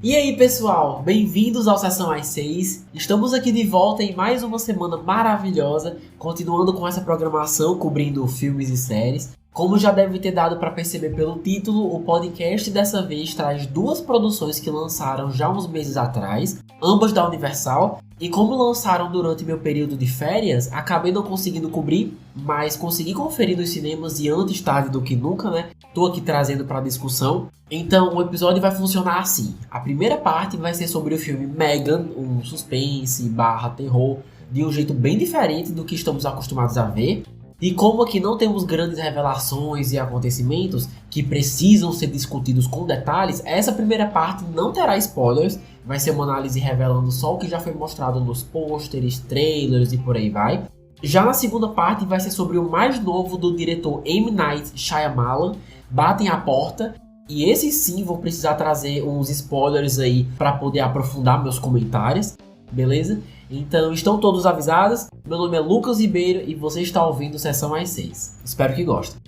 E aí pessoal, bem-vindos ao Sessão às 6. Estamos aqui de volta em mais uma semana maravilhosa, continuando com essa programação cobrindo filmes e séries. Como já deve ter dado para perceber pelo título, o podcast dessa vez traz duas produções que lançaram já uns meses atrás, ambas da Universal, e como lançaram durante meu período de férias, acabei não conseguindo cobrir, mas consegui conferir nos cinemas e antes tarde do que nunca, né? Tô aqui trazendo para discussão. Então o episódio vai funcionar assim. A primeira parte vai ser sobre o filme Megan, um suspense / terror, de um jeito bem diferente do que estamos acostumados a ver. E como aqui não temos grandes revelações e acontecimentos que precisam ser discutidos com detalhes, essa primeira parte não terá spoilers, vai ser uma análise revelando só o que já foi mostrado nos pôsteres, trailers e por aí vai. Já na segunda parte vai ser sobre o mais novo do diretor M. Night Shyamalan, Batem à Porta, e esse sim vou precisar trazer uns spoilers aí para poder aprofundar meus comentários, beleza? Então estão todos avisados, meu nome é Lucas Ribeiro e você está ouvindo Sessão às 6. Espero que gostem.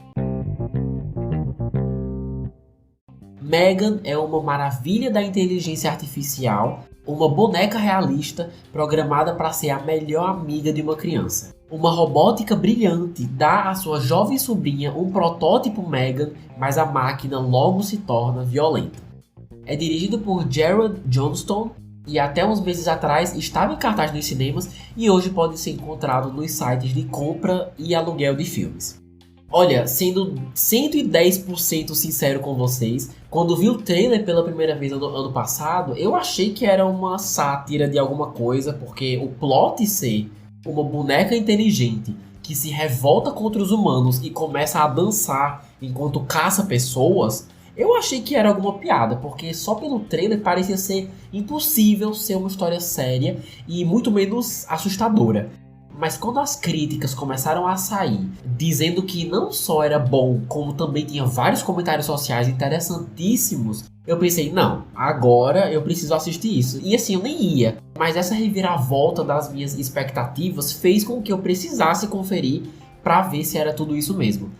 Megan é uma maravilha da inteligência artificial, uma boneca realista programada para ser a melhor amiga de uma criança. Uma robótica brilhante dá à sua jovem sobrinha um protótipo Megan, mas a máquina logo se torna violenta. É dirigido por Gerard Johnstone e até uns meses atrás estava em cartaz nos cinemas e hoje pode ser encontrado nos sites de compra e aluguel de filmes. Olha, sendo 110% sincero com vocês, quando vi o trailer pela primeira vez no ano passado, eu achei que era uma sátira de alguma coisa, porque o plot ser uma boneca inteligente que se revolta contra os humanos e começa a dançar enquanto caça pessoas, eu achei que era alguma piada, porque só pelo trailer parecia ser impossível ser uma história séria e muito menos assustadora. Mas quando as críticas começaram a sair, dizendo que não só era bom, como também tinha vários comentários sociais interessantíssimos, eu pensei, não, agora eu preciso assistir isso. E assim, eu nem ia, mas essa reviravolta das minhas expectativas fez com que eu precisasse conferir para ver se era tudo isso mesmo.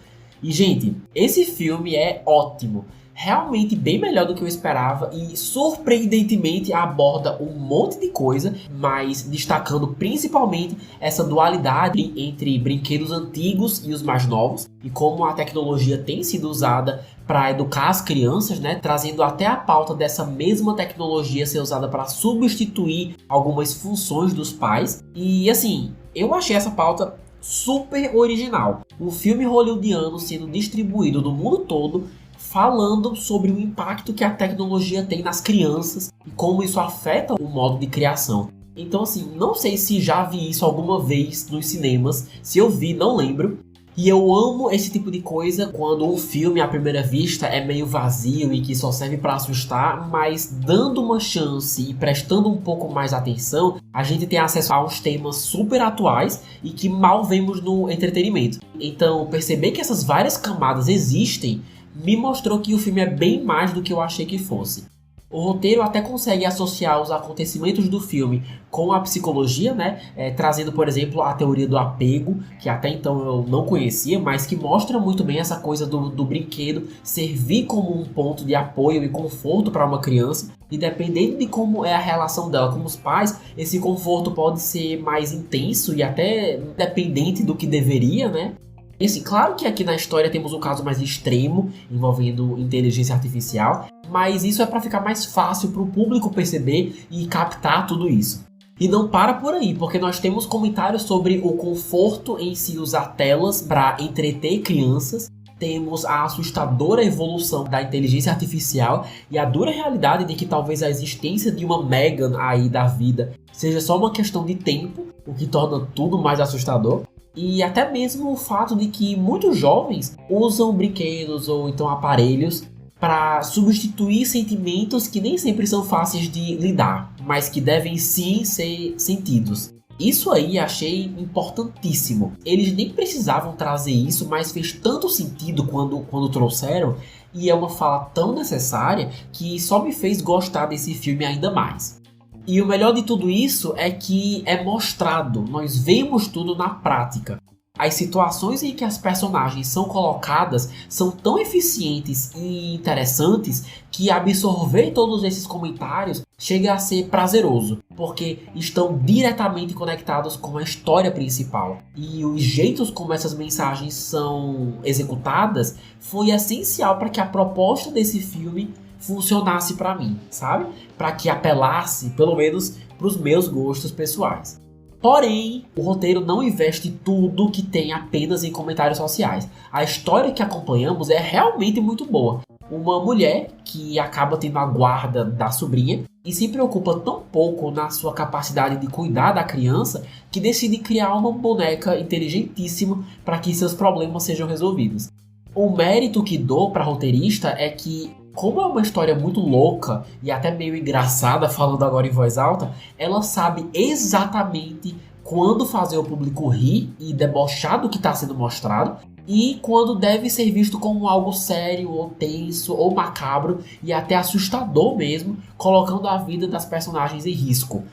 E gente, esse filme é ótimo. Realmente bem melhor do que eu esperava e surpreendentemente aborda um monte de coisa, mas destacando principalmente essa dualidade entre brinquedos antigos e os mais novos e como a tecnologia tem sido usada para educar as crianças, né, trazendo até a pauta dessa mesma tecnologia ser usada para substituir algumas funções dos pais. E assim, eu achei essa pauta super original. Um filme hollywoodiano sendo distribuído no mundo todo, falando sobre o impacto que a tecnologia tem nas crianças e como isso afeta o modo de criação. Então assim, não sei se já vi isso alguma vez nos cinemas, se eu vi, não lembro. E eu amo esse tipo de coisa quando um filme à primeira vista é meio vazio e que só serve para assustar, mas dando uma chance e prestando um pouco mais atenção, a gente tem acesso a uns temas super atuais e que mal vemos no entretenimento. Então perceber que essas várias camadas existem me mostrou que o filme é bem mais do que eu achei que fosse. O roteiro até consegue associar os acontecimentos do filme com a psicologia, né? Trazendo, por exemplo, a teoria do apego, que até então eu não conhecia, mas que mostra muito bem essa coisa do brinquedo servir como um ponto de apoio e conforto para uma criança. E dependendo de como é a relação dela com os pais, esse conforto pode ser mais intenso e até dependente do que deveria, né? E assim, claro que aqui na história temos um caso mais extremo, envolvendo inteligência artificial, mas isso é para ficar mais fácil para o público perceber e captar tudo isso. E não para por aí, porque nós temos comentários sobre o conforto em se usar telas para entreter crianças, temos a assustadora evolução da inteligência artificial e a dura realidade de que talvez a existência de uma Megan aí da vida seja só uma questão de tempo, o que torna tudo mais assustador. E até mesmo o fato de que muitos jovens usam brinquedos ou então aparelhos para substituir sentimentos que nem sempre são fáceis de lidar, mas que devem sim ser sentidos. Isso aí achei importantíssimo. Eles nem precisavam trazer isso, mas fez tanto sentido quando trouxeram, e é uma fala tão necessária que só me fez gostar desse filme ainda mais. E o melhor de tudo isso é que é mostrado, nós vemos tudo na prática. As situações em que as personagens são colocadas são tão eficientes e interessantes que absorver todos esses comentários chega a ser prazeroso, porque estão diretamente conectados com a história principal. E os jeitos como essas mensagens são executadas foi essencial para que a proposta desse filme funcionasse para mim, sabe? Para que apelasse, pelo menos, para os meus gostos pessoais. Porém, o roteiro não investe tudo que tem apenas em comentários sociais. A história que acompanhamos é realmente muito boa. Uma mulher que acaba tendo a guarda da sobrinha e se preocupa tão pouco na sua capacidade de cuidar da criança que decide criar uma boneca inteligentíssima para que seus problemas sejam resolvidos. O mérito que dou para a roteirista é que, como é uma história muito louca e até meio engraçada, falando agora em voz alta, ela sabe exatamente quando fazer o público rir e debochar do que está sendo mostrado e quando deve ser visto como algo sério, ou tenso, ou macabro e até assustador mesmo, colocando a vida das personagens em risco.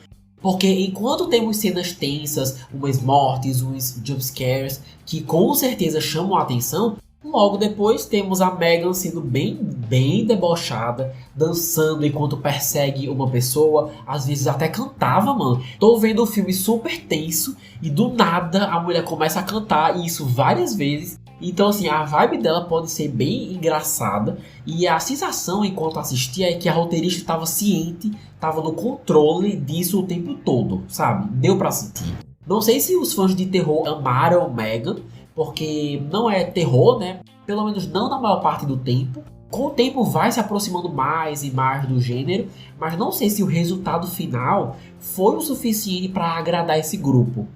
Porque enquanto temos cenas tensas, umas mortes, uns jumpscares que com certeza chamam a atenção, logo depois temos a Megan sendo bem debochada, dançando enquanto persegue uma pessoa, às vezes até cantava, mano. Tô vendo o filme super tenso e do nada a mulher começa a cantar, e isso várias vezes. Então assim, a vibe dela pode ser bem engraçada e a sensação enquanto assistia é que a roteirista estava ciente, estava no controle disso o tempo todo, sabe? Deu pra sentir. Não sei se os fãs de terror amaram Megan, porque não é terror, né? Pelo menos não na maior parte do tempo. Com o tempo vai se aproximando mais e mais do gênero, mas não sei se o resultado final foi o suficiente para agradar esse grupo.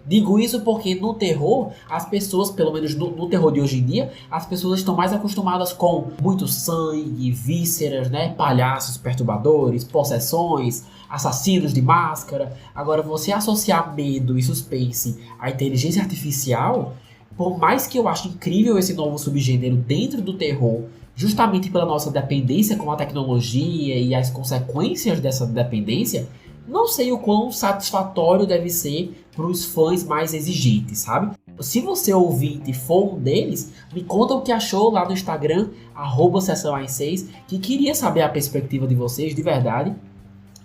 Digo isso porque no terror, as pessoas, pelo menos no terror de hoje em dia, as pessoas estão mais acostumadas com muito sangue, vísceras, né? Palhaços perturbadores, possessões, assassinos de máscara. Agora, você associar medo e suspense à inteligência artificial, por mais que eu ache incrível esse novo subgênero dentro do terror, justamente pela nossa dependência com a tecnologia e as consequências dessa dependência, não sei o quão satisfatório deve ser para os fãs mais exigentes, sabe? Se você ouvinte for um deles, me conta o que achou lá no Instagram, @sessãoas6, que queria saber a perspectiva de vocês, de verdade.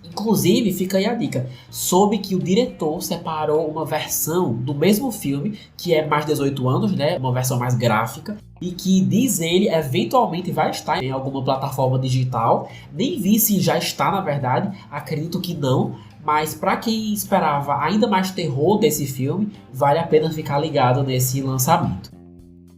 Inclusive, fica aí a dica, soube que o diretor separou uma versão do mesmo filme, que é mais 18 anos, né, uma versão mais gráfica, e que, diz ele, eventualmente vai estar em alguma plataforma digital. Nem vi se já está, na verdade, acredito que não, mas para quem esperava ainda mais terror desse filme, vale a pena ficar ligado nesse lançamento.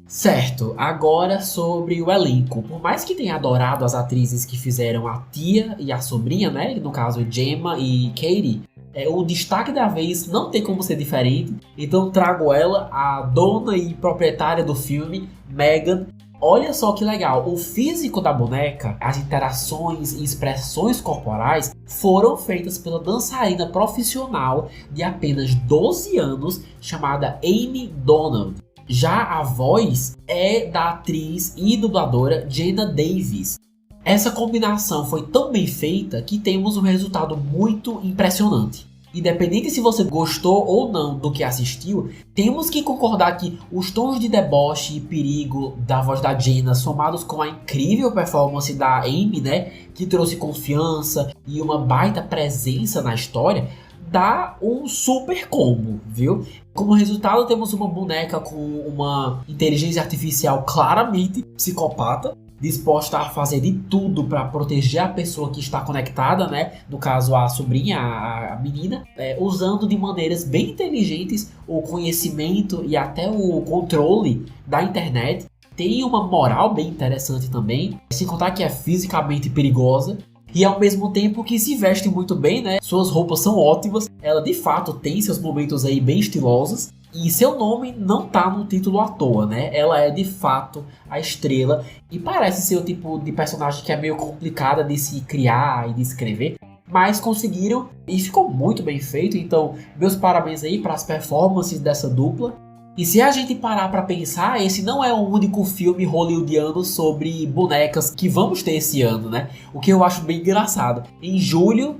Certo, agora sobre o elenco. Por mais que tenha adorado as atrizes que fizeram a tia e a sobrinha, né? No caso, Gemma e Katie, o destaque da vez não tem como ser diferente. Então trago ela, a dona e proprietária do filme, Megan. Olha só que legal, o físico da boneca, as interações e expressões corporais foram feitas pela dançarina profissional de apenas 12 anos, chamada Amy Donald. Já a voz é da atriz e dubladora Jenna Davis. Essa combinação foi tão bem feita que temos um resultado muito impressionante. Independente se você gostou ou não do que assistiu, temos que concordar que os tons de deboche e perigo da voz da Jenna, somados com a incrível performance da Amy, né, que trouxe confiança e uma baita presença na história, dá um super combo, viu? Como resultado, temos uma boneca com uma inteligência artificial claramente psicopata, disposta a fazer de tudo para proteger a pessoa que está conectada, né? No caso, a sobrinha, a menina, usando de maneiras bem inteligentes o conhecimento e até o controle da internet. Tem uma moral bem interessante também, sem contar que é fisicamente perigosa. E ao mesmo tempo que se veste muito bem, né? Suas roupas são ótimas. Ela de fato tem seus momentos aí bem estilosos. E seu nome não tá no título à toa, né? Ela é de fato a estrela. E parece ser o tipo de personagem que é meio complicada de se criar e de escrever. Mas conseguiram e ficou muito bem feito. Então, meus parabéns aí para as performances dessa dupla. E se a gente parar pra pensar, esse não é o único filme hollywoodiano sobre bonecas que vamos ter esse ano, né? O que eu acho bem engraçado. Em julho,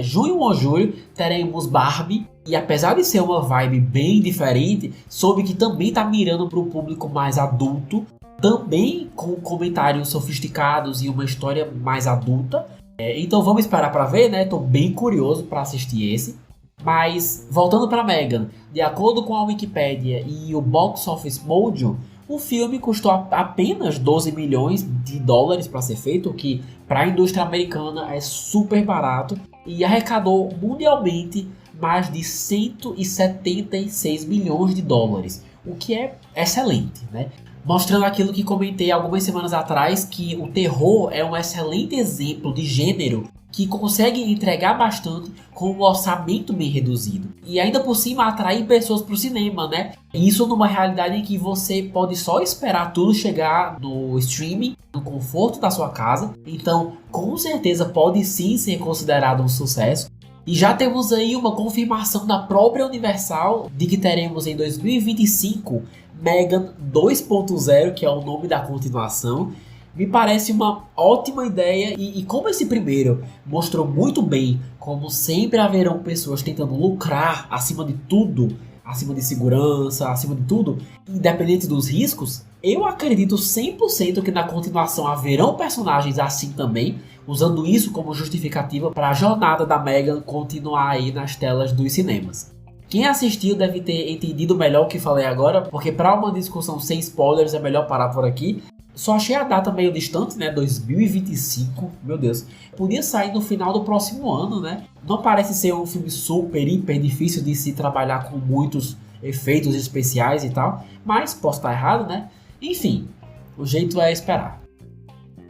junho ou julho, teremos Barbie. E apesar de ser uma vibe bem diferente, soube que também tá mirando para o público mais adulto, também com comentários sofisticados e uma história mais adulta. Então vamos esperar para ver, né? Tô bem curioso para assistir esse. Mas voltando para Megan, de acordo com a Wikipedia e o Box Office Mojo, o filme custou apenas 12 milhões de dólares para ser feito, o que para a indústria americana é super barato, e arrecadou mundialmente mais de 176 milhões de dólares, o que é excelente, né? Mostrando aquilo que comentei algumas semanas atrás, que o terror é um excelente exemplo de gênero que consegue entregar bastante com um orçamento bem reduzido. E ainda por cima atrair pessoas para o cinema, né? Isso numa realidade em que você pode só esperar tudo chegar no streaming, no conforto da sua casa. Então, com certeza pode sim ser considerado um sucesso. E já temos aí uma confirmação da própria Universal de que teremos em 2025 Megan 2.0, que é o nome da continuação. Me parece uma ótima ideia e como esse primeiro mostrou muito bem como sempre haverão pessoas tentando lucrar acima de tudo, acima de segurança, acima de tudo, independente dos riscos, eu acredito 100% que na continuação haverão personagens assim também, usando isso como justificativa para a jornada da Megan continuar aí nas telas dos cinemas. Quem assistiu deve ter entendido melhor o que falei agora, porque para uma discussão sem spoilers é melhor parar por aqui. Só achei a data meio distante, né? 2025, meu Deus. Podia sair no final do próximo ano, né? Não parece ser um filme super, hiper difícil de se trabalhar com muitos efeitos especiais e tal. Mas posso estar errado, né? Enfim, o jeito é esperar.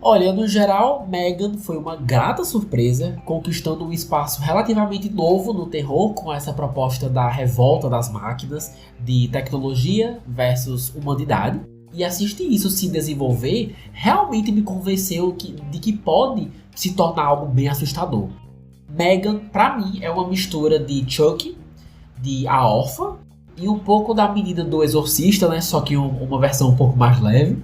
Olha, no geral, Megan foi uma grata surpresa, conquistando um espaço relativamente novo no terror com essa proposta da revolta das máquinas, de tecnologia versus humanidade. E assistir isso se desenvolver realmente me convenceu de que pode se tornar algo bem assustador. Megan, pra mim, é uma mistura de Chucky, de A Órfã e um pouco da Menina do Exorcista, né? Só que uma versão um pouco mais leve.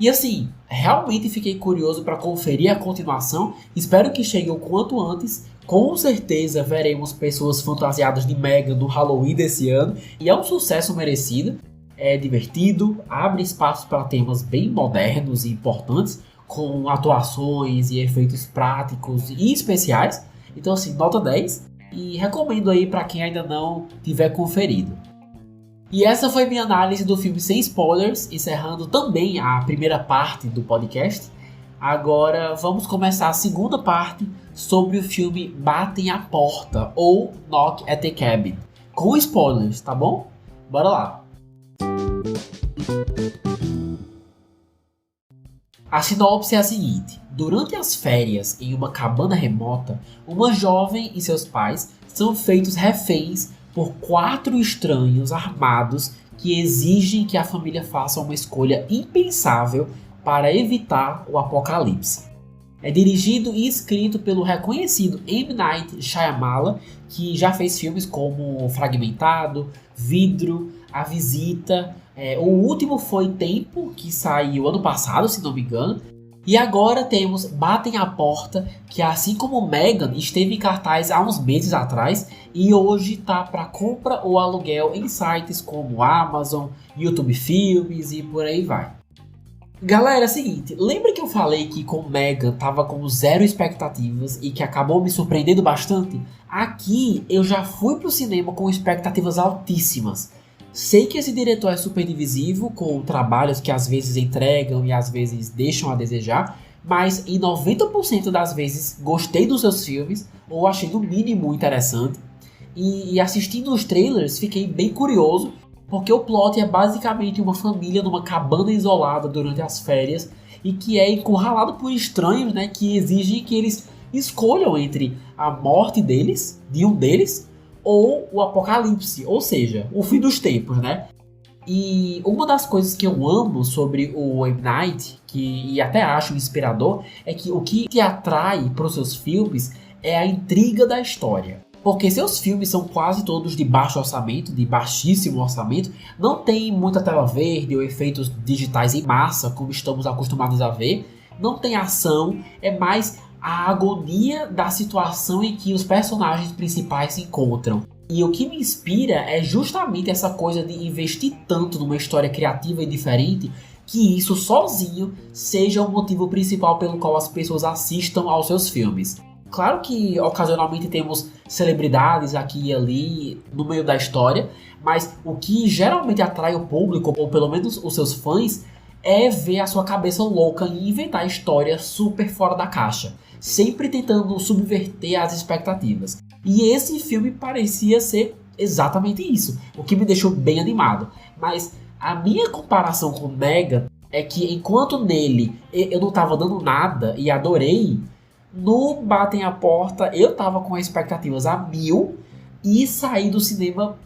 E assim, realmente fiquei curioso para conferir a continuação. Espero que chegue o quanto antes. Com certeza veremos pessoas fantasiadas de Megan no Halloween desse ano. E é um sucesso merecido. É divertido, abre espaço para temas bem modernos e importantes, com atuações e efeitos práticos e especiais. Então assim, nota 10 e recomendo aí para quem ainda não tiver conferido. E essa foi minha análise do filme sem spoilers, encerrando também a primeira parte do podcast. Agora vamos começar a segunda parte sobre o filme Batem a Porta ou Knock at the Cabin, com spoilers, tá bom? Bora lá! A sinopse é a seguinte: durante as férias em uma cabana remota, uma jovem e seus pais são feitos reféns por 4 estranhos armados que exigem que a família faça uma escolha impensável para evitar o apocalipse. É dirigido e escrito pelo reconhecido M. Night Shyamalan, que já fez filmes como Fragmentado, Vidro, A Visita. O último foi Tempo, que saiu ano passado, se não me engano. E agora temos Batem a Porta, que assim como Megan esteve em cartaz há uns meses atrás e hoje está para compra ou aluguel em sites como Amazon, YouTube Filmes e por aí vai. Galera, é o seguinte, lembra que eu falei que com Megan tava com 0 expectativas e que acabou me surpreendendo bastante? Aqui eu já fui pro cinema com expectativas altíssimas. Sei que esse diretor é super divisivo, com trabalhos que às vezes entregam e às vezes deixam a desejar, mas em 90% das vezes gostei dos seus filmes, ou achei no mínimo interessante. E assistindo os trailers fiquei bem curioso, porque o plot é basicamente uma família numa cabana isolada durante as férias e que é encurralado por estranhos, né, que exigem que eles escolham entre a morte deles, de um deles, ou o apocalipse, ou seja, o fim dos tempos, né? E uma das coisas que eu amo sobre o M. Night, e até acho inspirador, é que o que te atrai para os seus filmes é a intriga da história. Porque seus filmes são quase todos de baixo orçamento, de baixíssimo orçamento, não tem muita tela verde ou efeitos digitais em massa, como estamos acostumados a ver, não tem ação, é mais a agonia da situação em que os personagens principais se encontram. E o que me inspira é justamente essa coisa de investir tanto numa história criativa e diferente, que isso sozinho seja o motivo principal pelo qual as pessoas assistam aos seus filmes. Claro que ocasionalmente temos celebridades aqui e ali no meio da história, mas o que geralmente atrai o público, ou pelo menos os seus fãs, é ver a sua cabeça louca e inventar histórias super fora da caixa, sempre tentando subverter as expectativas. E esse filme parecia ser exatamente isso, o que me deixou bem animado. Mas a minha comparação com Megan é que enquanto nele eu não estava dando nada e adorei, no Batem a Porta eu estava com expectativas a 1000 e saí do cinema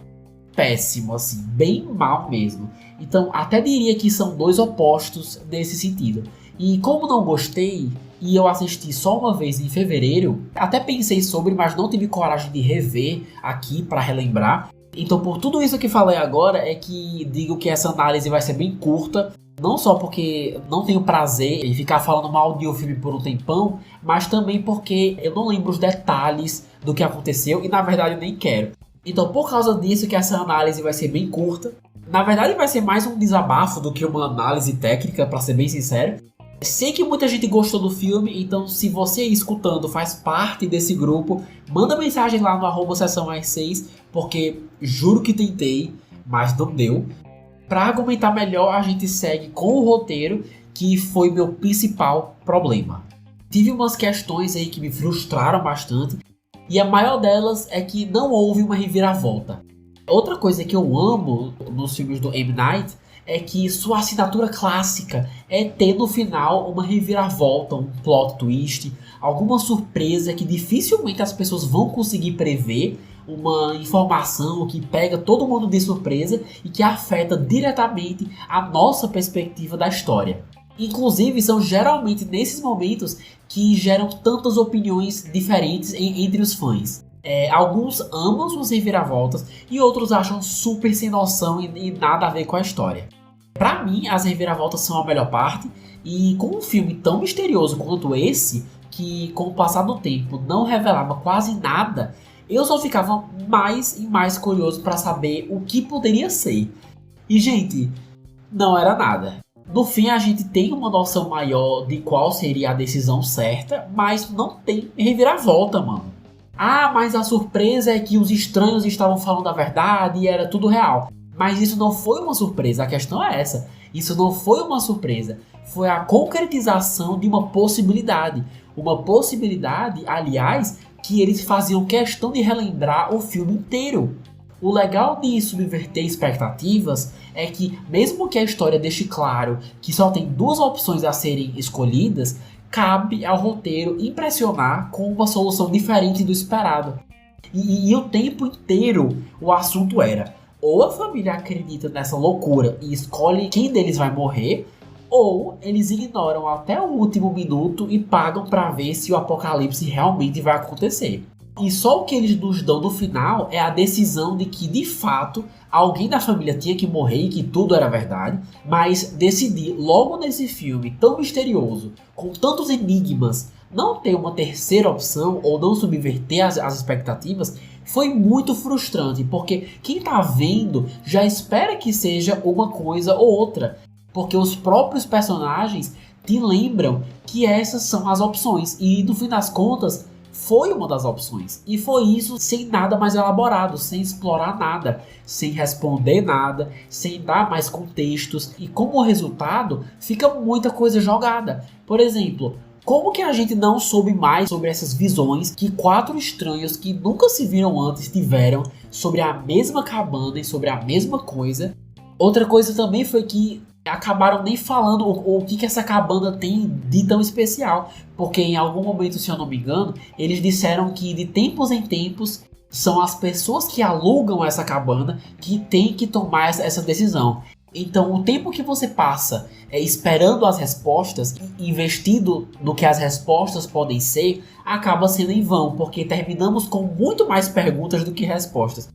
péssimo, assim, bem mal mesmo. Então até diria que são dois opostos nesse sentido. E como não gostei, e eu assisti só uma vez em fevereiro, até pensei sobre, mas não tive coragem de rever aqui para relembrar. Então por tudo isso que falei agora é que digo que essa análise vai ser bem curta. Não só porque não tenho prazer em ficar falando mal de um filme por um tempão, mas também porque eu não lembro os detalhes do que aconteceu e na verdade eu nem quero. Então por causa disso que essa análise vai ser bem curta. Na verdade vai ser mais um desabafo do que uma análise técnica, para ser bem sincero. Sei que muita gente gostou do filme, então se você escutando faz parte desse grupo, manda mensagem lá no @sessão6, porque juro que tentei, mas não deu. Para argumentar melhor, a gente segue com o roteiro, que foi meu principal problema. Tive umas questões aí que me frustraram bastante, e a maior delas é que não houve uma reviravolta. Outra coisa que eu amo nos filmes do M. Night é que sua assinatura clássica é ter no final uma reviravolta, um plot twist, alguma surpresa que dificilmente as pessoas vão conseguir prever, uma informação que pega todo mundo de surpresa e que afeta diretamente a nossa perspectiva da história. Inclusive, são geralmente nesses momentos que geram tantas opiniões diferentes entre os fãs. Alguns amam suas reviravoltas e outros acham super sem noção e nada a ver com a história. Pra mim, as reviravoltas são a melhor parte, e com um filme tão misterioso quanto esse, que com o passar do tempo não revelava quase nada, eu só ficava mais e mais curioso para saber o que poderia ser. E gente, não era nada. No fim a gente tem uma noção maior de qual seria a decisão certa, mas não tem reviravolta, mano. Ah, mas a surpresa é que os estranhos estavam falando a verdade e era tudo real. Mas isso não foi uma surpresa, a questão é essa. Isso não foi uma surpresa, foi a concretização de uma possibilidade. Uma possibilidade, aliás, que eles faziam questão de relembrar o filme inteiro. O legal de subverter expectativas é que, mesmo que a história deixe claro que só tem duas opções a serem escolhidas, cabe ao roteiro impressionar com uma solução diferente do esperado. E o tempo inteiro o assunto era: ou a família acredita nessa loucura e escolhe quem deles vai morrer, ou eles ignoram até o último minuto e pagam para ver se o apocalipse realmente vai acontecer. E só o que eles nos dão no final é a decisão de que, de fato, alguém da família tinha que morrer e que tudo era verdade. Mas decidir logo nesse filme tão misterioso, com tantos enigmas, não ter uma terceira opção ou não subverter as expectativas foi muito frustrante, porque quem tá vendo já espera que seja uma coisa ou outra, porque os próprios personagens te lembram que essas são as opções, e no fim das contas foi uma das opções, e foi isso sem nada mais elaborado, sem explorar nada, sem responder nada, sem dar mais contextos, e como resultado fica muita coisa jogada. Por exemplo, como que a gente não soube mais sobre essas visões que 4 estranhos que nunca se viram antes tiveram sobre a mesma cabana e sobre a mesma coisa? Outra coisa também foi que acabaram nem falando o que essa cabana tem de tão especial, porque em algum momento, se eu não me engano, eles disseram que de tempos em tempos são as pessoas que alugam essa cabana que têm que tomar essa decisão. Então o tempo que você passa esperando as respostas, investindo no que as respostas podem ser, acaba sendo em vão, porque terminamos com muito mais perguntas do que respostas.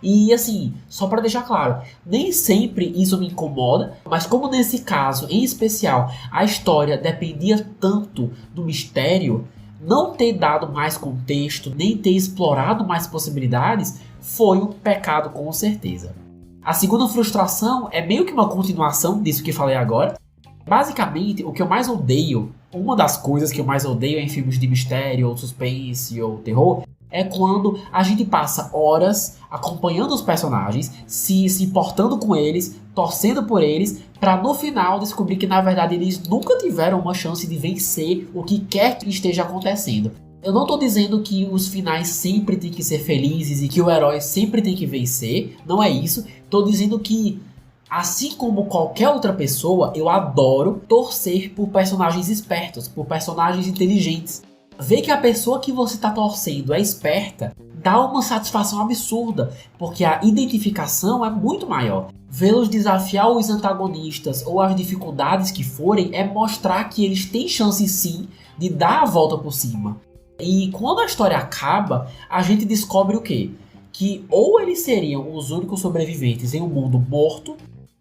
E assim, só para deixar claro, nem sempre isso me incomoda, mas como nesse caso em especial a história dependia tanto do mistério, não ter dado mais contexto, nem ter explorado mais possibilidades, foi um pecado com certeza. A segunda frustração é meio que uma continuação disso que falei agora. Basicamente, o que eu mais odeio, uma das coisas que eu mais odeio em filmes de mistério, ou suspense, ou terror, é quando a gente passa horas acompanhando os personagens, se importando com eles, torcendo por eles, para no final descobrir que na verdade eles nunca tiveram uma chance de vencer o que quer que esteja acontecendo. Eu não tô dizendo que os finais sempre tem que ser felizes e que o herói sempre tem que vencer, não é isso. Tô dizendo que, assim como qualquer outra pessoa, eu adoro torcer por personagens espertos, por personagens inteligentes. Ver que a pessoa que você tá torcendo é esperta dá uma satisfação absurda, porque a identificação é muito maior. Vê-los desafiar os antagonistas ou as dificuldades que forem é mostrar que eles têm chance sim de dar a volta por cima. E quando a história acaba, a gente descobre o quê? Que ou eles seriam os únicos sobreviventes em um mundo morto,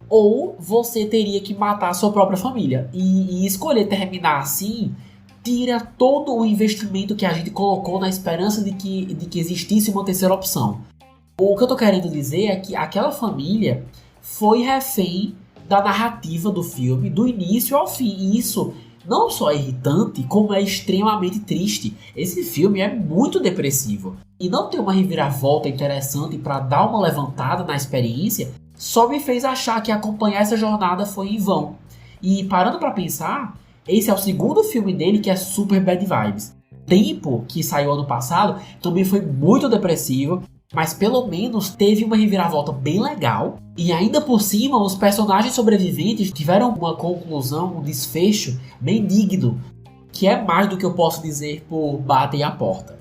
ou você teria que matar a sua própria família. E escolher terminar assim tira todo o investimento que a gente colocou na esperança de que existisse uma terceira opção. O que eu tô querendo dizer é que aquela família foi refém da narrativa do filme, do início ao fim. E isso não só é irritante, como é extremamente triste. Esse filme é muito depressivo. E não ter uma reviravolta interessante para dar uma levantada na experiência só me fez achar que acompanhar essa jornada foi em vão. E parando para pensar, esse é o segundo filme dele que é super bad vibes. Tempo, que saiu ano passado, também foi muito depressivo, mas pelo menos teve uma reviravolta bem legal. E ainda por cima, os personagens sobreviventes tiveram uma conclusão, um desfecho bem digno, que é mais do que eu posso dizer por Batem a Porta.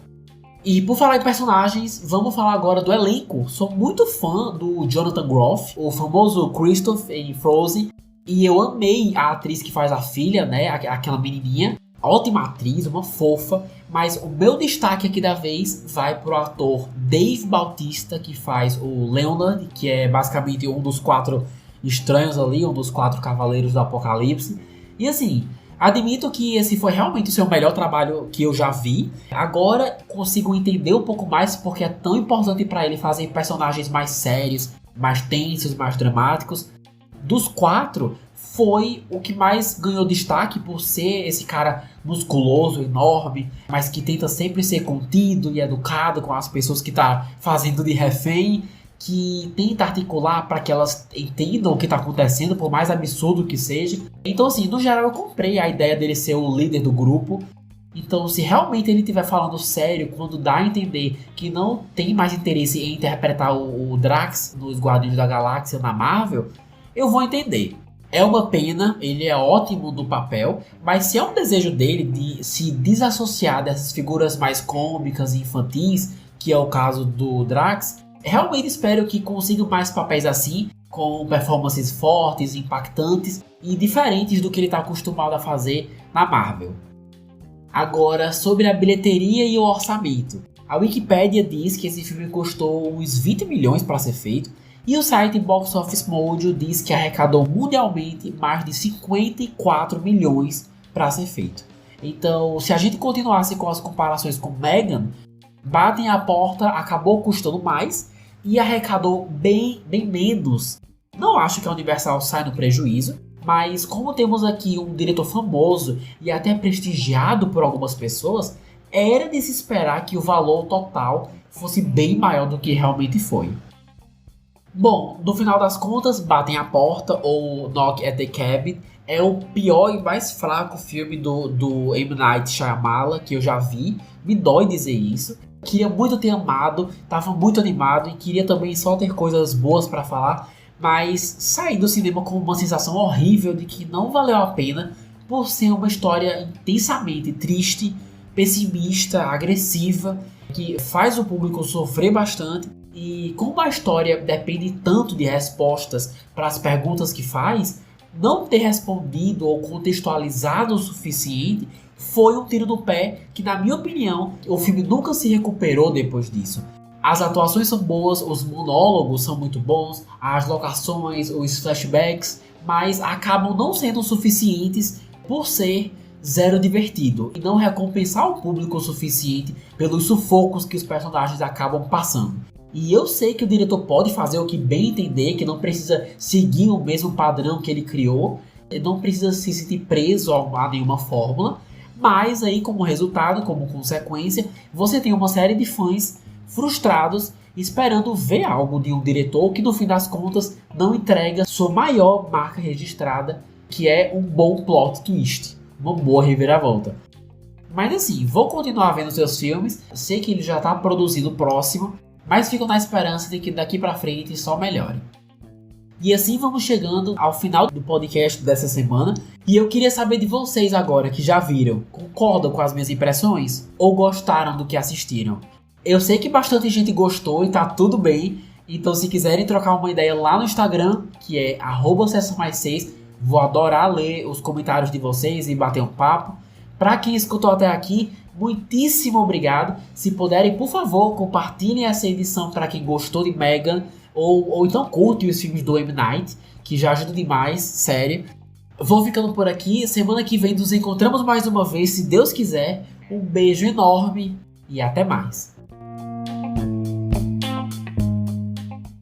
E por falar em personagens, vamos falar agora do elenco. Sou muito fã do Jonathan Groff, o famoso Kristoff em Frozen. E eu amei a atriz que faz a filha, né, aquela menininha. Ótima atriz, uma fofa. Mas o meu destaque aqui da vez vai pro ator Dave Bautista, que faz o Leonard, que é basicamente um dos 4 estranhos ali, um dos 4 cavaleiros do Apocalipse. E assim, admito que esse foi realmente o seu melhor trabalho que eu já vi. Agora consigo entender um pouco mais porque é tão importante para ele fazer personagens mais sérios, mais tensos, mais dramáticos. Dos 4, foi o que mais ganhou destaque por ser esse cara musculoso, enorme, mas que tenta sempre ser contido e educado com as pessoas que tá fazendo de refém, que tenta articular para que elas entendam o que tá acontecendo, por mais absurdo que seja. Então assim, no geral eu comprei a ideia dele ser o líder do grupo. Então se realmente ele estiver falando sério, quando dá a entender que não tem mais interesse em interpretar o Drax nos Guardiões da Galáxia na Marvel, eu vou entender. É uma pena, ele é ótimo no papel, mas se é um desejo dele de se desassociar dessas figuras mais cômicas e infantis, que é o caso do Drax, realmente espero que consiga mais papéis assim, com performances fortes, impactantes e diferentes do que ele está acostumado a fazer na Marvel. Agora, sobre a bilheteria e o orçamento. A Wikipedia diz que esse filme custou uns 20 milhões para ser feito, e o site Box Office Mojo diz que arrecadou mundialmente mais de 54 milhões para ser feito. Então, se a gente continuasse com as comparações com Megan, Batem a Porta acabou custando mais e arrecadou bem menos. Não acho que a Universal sai no prejuízo, mas como temos aqui um diretor famoso e até prestigiado por algumas pessoas, era de se esperar que o valor total fosse bem maior do que realmente foi. Bom, no final das contas, Batem a Porta, ou Knock at the Cabin, é o pior e mais fraco filme do M. Night Shyamalan que eu já vi. Me dói dizer isso. Queria muito ter amado, tava muito animado e queria também só ter coisas boas pra falar, mas saí do cinema com uma sensação horrível de que não valeu a pena por ser uma história intensamente triste, pessimista, agressiva, que faz o público sofrer bastante. E como a história depende tanto de respostas para as perguntas que faz, não ter respondido ou contextualizado o suficiente foi um tiro no pé que, na minha opinião, o filme nunca se recuperou depois disso. As atuações são boas, os monólogos são muito bons, as locações, os flashbacks, mas acabam não sendo suficientes por ser zero divertido e não recompensar o público o suficiente pelos sufocos que os personagens acabam passando. E eu sei que o diretor pode fazer o que bem entender, que não precisa seguir o mesmo padrão que ele criou, não precisa se sentir preso a nenhuma fórmula, mas aí como resultado, como consequência, você tem uma série de fãs frustrados esperando ver algo de um diretor que no fim das contas não entrega sua maior marca registrada, que é um bom plot twist, uma boa reviravolta. Mas assim, vou continuar vendo seus filmes, sei que ele já está produzindo o próximo, mas fico na esperança de que daqui pra frente só melhore. E assim vamos chegando ao final do podcast dessa semana. E eu queria saber de vocês agora que já viram. Concordam com as minhas impressões? Ou gostaram do que assistiram? Eu sei que bastante gente gostou e tá tudo bem. Então se quiserem trocar uma ideia lá no Instagram, que é @sessão6, vou adorar ler os comentários de vocês e bater um papo. Pra quem escutou até aqui, muitíssimo obrigado. Se puderem, por favor, compartilhem essa edição para quem gostou de Megan. Ou então curte os filmes do M. Night, que já ajuda demais, sério. Vou ficando por aqui, semana que vem nos encontramos mais uma vez, se Deus quiser. Um beijo enorme e até mais.